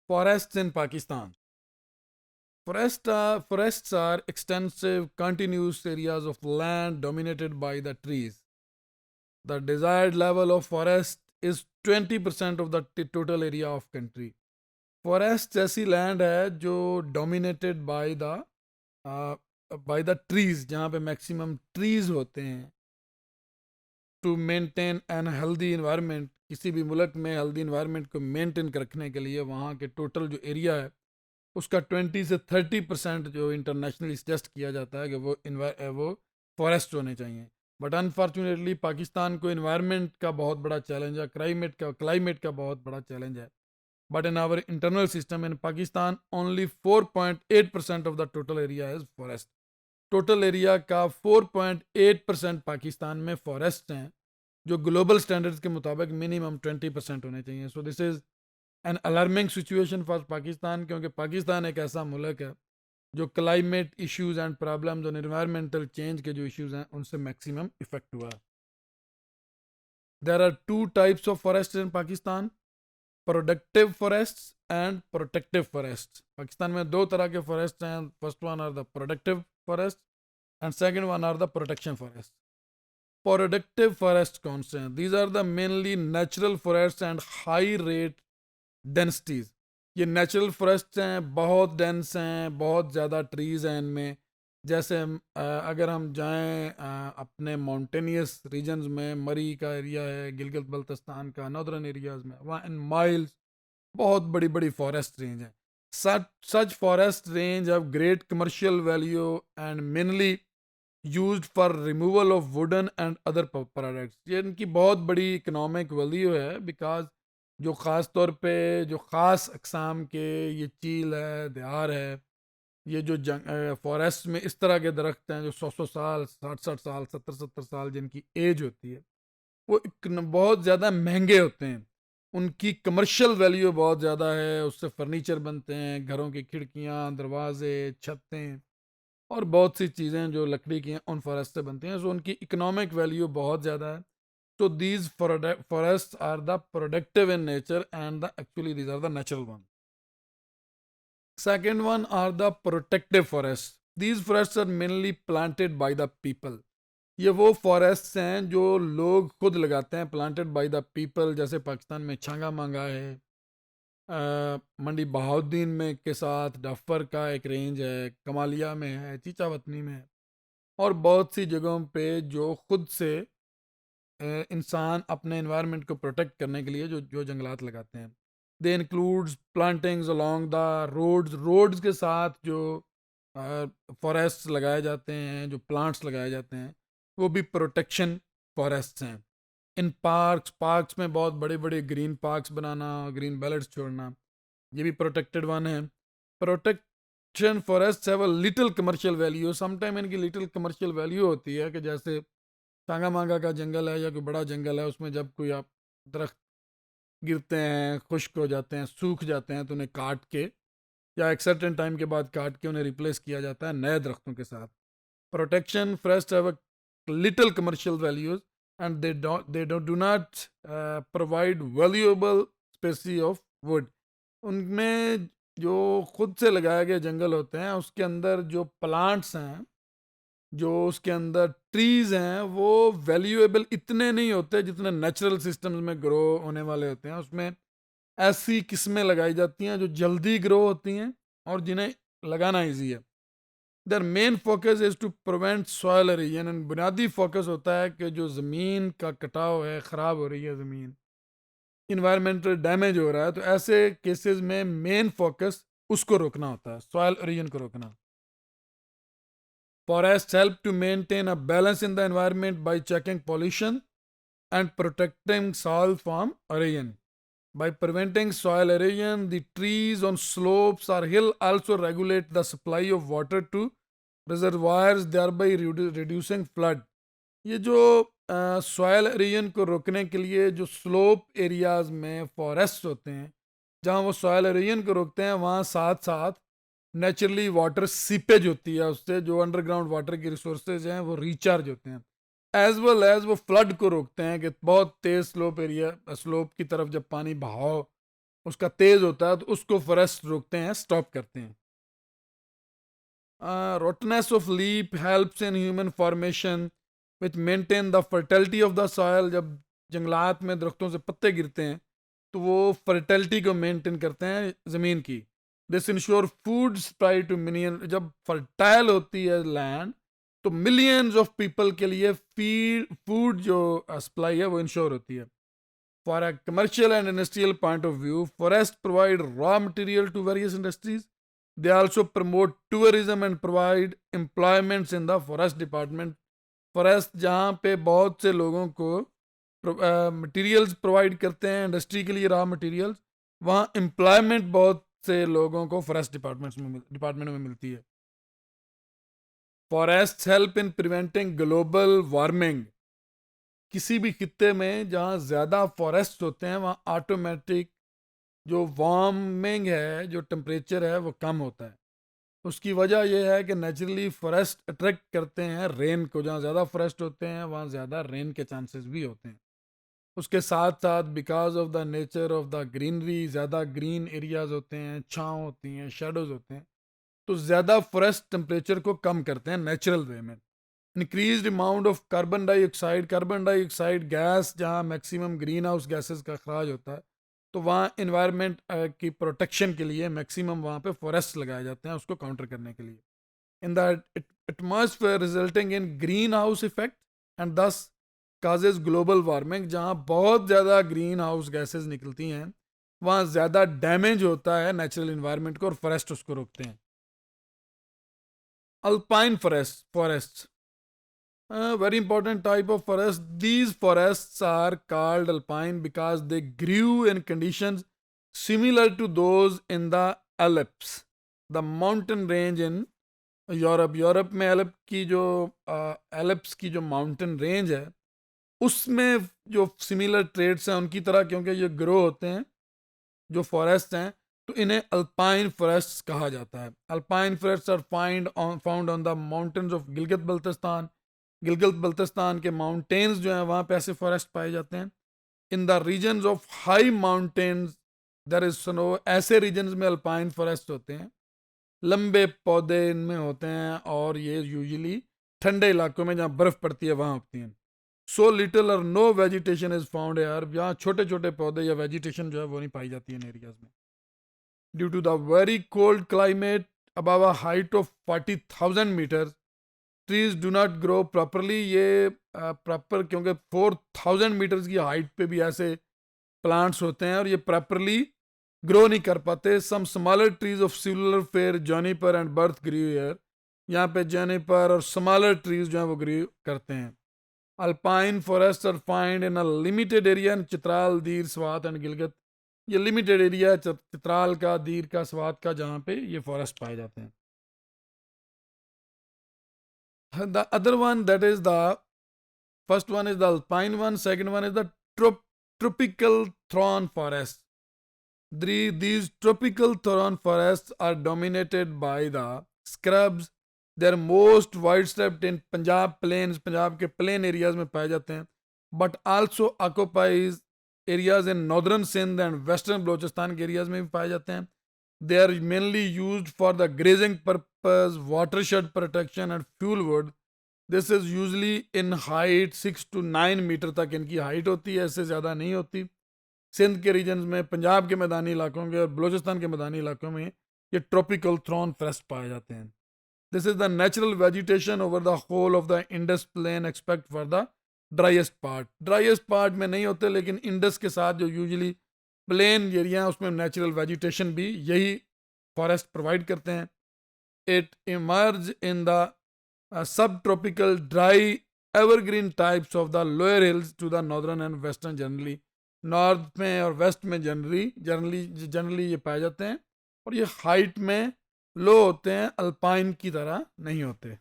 Forests in Pakistan. Forests are extensive, continuous areas of land dominated by the trees. The desired level of forest is 20% of the total area of country. Forest ऐसी land है जो dominated by the trees, जहाँ पे maximum trees होते हैं। To maintain an healthy environment, किसी भी मुल्क में हेल्दी इन्वायरमेंट को मेंटेन रखने के लिए वहाँ के टोटल जो एरिया है उसका 20 से 30% जो इंटरनेशनली सजेस्ट किया जाता है कि वो फॉरेस्ट होने चाहिए। बट अनफॉर्चुनेटली पाकिस्तान को इन्वायरमेंट का बहुत बड़ा चैलेंज है, क्लाइमेट का बहुत बड़ा चैलेंज है। But in our internal system in Pakistan, only 4.8% of the total area is forest. Total area का 4.8% पाकिस्तान में फॉरेस्ट हैं, जो ग्लोबल स्टैंडर्ड्स के मुताबिक मिनिमम 20% होने चाहिए। So this is an alarming situation for Pakistan, क्योंकि पाकिस्तान एक ऐसा मुल्क है जो क्लाइमेट इश्यूज एंड प्रॉब्लम्स और इन्वायरमेंटल चेंज के जो इश्यूज हैं उनसे मैक्सिमम इफेक्ट हुआ है। There are two types of forest in Pakistan, productive forest and protective forest. Pakistan में दो तरह के फॉरेस्ट हैं। First one are the productive forest and second one are the protection forest. Productive forest कौन से हैं? These are the mainly natural forest and high rate densities. ये natural forest हैं, बहुत डेंस हैं, बहुत ज़्यादा ट्रीज हैं इनमें। जैसे अगर हम जाएं अपने माउंटेनियस रीजन्स में, मरी का एरिया है, गिलगित बल्तिस्तान का, नॉर्दर्न एरियाज में, वहाँ इन माइल्स बहुत बड़ी बड़ी फॉरेस्ट रेंज है। Such forest range have great commercial value and mainly used for removal of wooden and other products. ये इनकी बहुत बड़ी इकोनॉमिक वैल्यू है, बिकॉज जो ख़ास तौर पे जो ख़ास अकसाम के ये चील है, देहार है, ये जो फॉरेस्ट में इस तरह के दरख्त हैं जो 100 100 साल, 60 60 साल, 70 70 साल जिनकी एज होती है, वो बहुत ज़्यादा महंगे होते हैं। उनकी कमर्शियल वैल्यू बहुत ज़्यादा है। उससे फर्नीचर बनते हैं, घरों की खिड़कियाँ, दरवाजे, छतें और बहुत सी चीज़ें जो लकड़ी की हैं उन फॉरेस्ट से बनती हैं। सो उनकी इकोनॉमिक वैल्यू बहुत ज़्यादा है। तो these forest are the productive in nature and the actually these are the natural one. Second one are the protective forests. These forests are mainly planted by the people. ये वो forest हैं जो लोग खुद लगाते हैं, प्लांटेड बाय द पीपल। जैसे पाकिस्तान में छांगा मांगा है, मंडी बहाउद्दीन में के साथ डफर का एक रेंज है, कमालिया में है, चीचावतनी में है, और बहुत सी जगहों पे जो खुद से इंसान अपने इन्वायरमेंट को प्रोटेक्ट करने के लिए जो जो जंगलात लगाते हैं। दे इंक्लूड्स प्लांटिंग्स अलोंग द रोड्स के साथ जो फॉरेस्ट लगाए जाते हैं, जो प्लांट्स लगाए जाते हैं, वो भी प्रोटेक्शन फॉरेस्ट हैं। इन पार्क्स में बहुत बड़े बड़े ग्रीन पार्क्स बनाना, ग्रीन बेल्ट्स छोड़ना, ये भी प्रोटेक्टेड वन है। Protection forest have a little commercial value. Sometime इनकी लिटिल कमर्शियल वैल्यू होती है कि जैसे टांगा मांगा का जंगल है या कोई बड़ा जंगल है, उसमें जब कोई आप दरख्त गिरते हैं, खुश्क हो जाते हैं, सूख जाते हैं, तो उन्हें काट के या एक सर्टेन टाइम के बाद काट के उन्हें रिप्लेस किया जाता है नए दरख्तों के साथ। Protection forest have a little commercial values and they do not provide valuable species of wood. उनमें जो खुद से लगाए गए जंगल होते हैं उसके अंदर जो प्लांट्स हैं, जो उसके अंदर ट्रीज हैं, वो वैल्यूएबल इतने नहीं होते जितने नेचुरल सिस्टम्स में ग्रो होने वाले होते हैं। उसमें ऐसी किस्में लगाई जाती हैं जो जल्दी ग्रो होती हैं और जिन्हें लगाना ईजी है। Their main focus is to prevent soil erosion. बुनियादी फोकस होता है कि जो ज़मीन का कटाव है, ख़राब हो रही है ज़मीन, इन्वायरमेंटल डैमेज हो रहा है, तो ऐसे केसेस में मेन फोकस उसको रोकना होता है, सॉयल एरोजन को रोकना। Forests help to maintain a balance in the environment by checking pollution and protecting soil from erosion. By preventing soil erosion, the trees on slopes or hill also regulate the supply of water to reservoirs, thereby reducing flood. ये जो soil halogen को रोकने के लिए जो slope areas में forest होते हैं, जहाँ वो सॉयल एरोजन को रोकते हैं, वहाँ साथ साथ नेचुरली वाटर सीपेज होती है, उससे जो अंडरग्राउंड वाटर की रिसोर्सेज हैं वो रिचार्ज होते हैं। एज वेल एज वो फ्लड को रोकते हैं कि बहुत तेज स्लोप की तरफ जब पानी बहाव उसका तेज होता है, तो उसको फॉरेस्ट रोकते हैं, स्टॉप करते हैं। Rottenness of leaf helps in human formation which maintain the fertility of the soil. जब जंगलात में दरख्तों से पत्ते गिरते हैं तो वो फर्टिलिटी को मेंटेन करते हैं ज़मीन की। This ensure food supply two million. जब फर्टाइल होती है लैंड तो मिलियंस ऑफ पीपल के लिए फूड जो सप्लाई है वो इंश्योर होती है। For a commercial and industrial point of view, forest provide raw material to various industries. They also promote tourism and provide employments in the forest department. Forest जहाँ पे बहुत से लोगों को मटेरियल्स प्रोवाइड करते हैं इंडस्ट्री के लिए, रॉ मटेरियल्स, वहाँ एम्प्लॉयमेंट बहुत से लोगों को फॉरेस्ट डिपार्टमेंट में मिलती है। Forest help in preventing global warming. किसी भी खित्ते में जहाँ ज़्यादा फॉरेस्ट होते हैं वहाँ ऑटोमेटिक जो वार्मिंग है, जो टेम्परेचर है वो कम होता है। उसकी वजह यह है कि नेचुरली फॉरेस्ट अट्रैक्ट करते हैं रेन को। जहाँ ज़्यादा फॉरेस्ट होते हैं वहाँ ज़्यादा रेन के चांसेस भी होते हैं। उसके साथ साथ because of the nature of the greenery, ज़्यादा ग्रीन एरियाज होते हैं, छाँव होती हैं, शेडोज़ होते हैं, तो ज़्यादा फॉरेस्ट टेम्परेचर को कम करते हैं नेचुरल वे में। Increase amount of carbon dioxide gas, जहाँ मैक्सिमम ग्रीन हाउस गैसेज का अखराज होता है, तो वहाँ इन्वायरमेंट की प्रोटेक्शन के लिए मैक्सिमम वहाँ पे फॉरेस्ट लगाए जाते हैं उसको काउंटर करने के लिए। In the atmosphere resulting in green house effect and दस काजेज ग्लोबल वार्मिंग। जहाँ बहुत ज़्यादा ग्रीन हाउस गैसेज निकलती हैं वहाँ ज़्यादा डैमेज होता है नेचुरल इन्वायरमेंट को, और फॉरेस्ट उसको रोकते हैं। Alpine forest very important type of forest. These forests are called alpine because they grew in conditions similar to those in the Alps, the mountain range in Europe में Alps की जो mountain range है उसमें जो similar trades हैं उनकी तरह, क्योंकि ये ग्रो होते हैं जो फॉरेस्ट हैं, तो इन्हें अल्पाइन फॉरेस्ट्स कहा जाता है। Alpine forests are found on the mountains of Gilgit Baltistan के माउंटेन्स जो हैं वहाँ पे ऐसे फॉरेस्ट पाए जाते हैं। In the regions of high mountains there is snow. ऐसे रीजन्स में अल्पाइन फॉरेस्ट होते हैं, लंबे पौधे इनमें होते हैं, और ये यूजुअली ठंडे इलाकों में जहाँ बर्फ़ पड़ती है वहाँ होती हैं। सो लिटिल और नो वेजिटेशन इज़ फाउंड यार, यहाँ छोटे छोटे पौधे या वेजिटेशन जो है वो नहीं पाई जाती है इन एरियाज में। Due to the very cold climate above a height of 40,000 metre, trees do not grow properly. ये प्रॉपर क्योंकि 4,000 मीटर्स की हाइट पे भी ऐसे प्लांट्स होते हैं और ये प्रॉपरली ग्रो नहीं कर पाते। Some smaller trees of similar fair juniper and birth grow here. यहाँ पे जॉनीपर और स्मॉलर ट्रीज जो हैं वो ग्रो करते हैं। Alpine forest are find in a limited area in Chitral, Dir, Swat and Gilgit. ये लिमिटेड एरिया है चित्राल का, दीर का, स्वात का, जहाँ पे ये फॉरेस्ट पाए जाते हैं। The other one, that is the first one is the alpine one, second one is the tropical thorn forest. These tropical thorn forests are dominated by the scrubs. They are most widespread in Punjab plains, Punjab के plain areas में पाए जाते हैं, but also occupies areas in northern Sindh and western Balochistan के areas में भी पाए जाते हैं। They are mainly used for the grazing purpose, watershed protection and fuel wood. This is usually in height 6 to 9 metre तक इनकी height होती है, इससे ज़्यादा नहीं होती। सिंध के रीजन में, पंजाब के मैदानी इलाकों के और बलूचिस्तान के मैदानी इलाकों में ये ट्रॉपिकल थ्रॉन फॉरेस्ट पाए जाते हैं। This is the natural vegetation over the whole of the Indus plain expect for the driest part. Driest part में नहीं होते, लेकिन इंडस के साथ जो यूजली प्लेन एरिया है उसमें नेचुरल वेजिटेशन भी यही फॉरेस्ट प्रोवाइड करते हैं। It emerge in the subtropical dry evergreen types of the lower hills to the northern and western generally। North में और वेस्ट में जनरली ये पाए जाते हैं, और ये हाइट में लो होते हैं, अल्पाइन की तरह नहीं होते।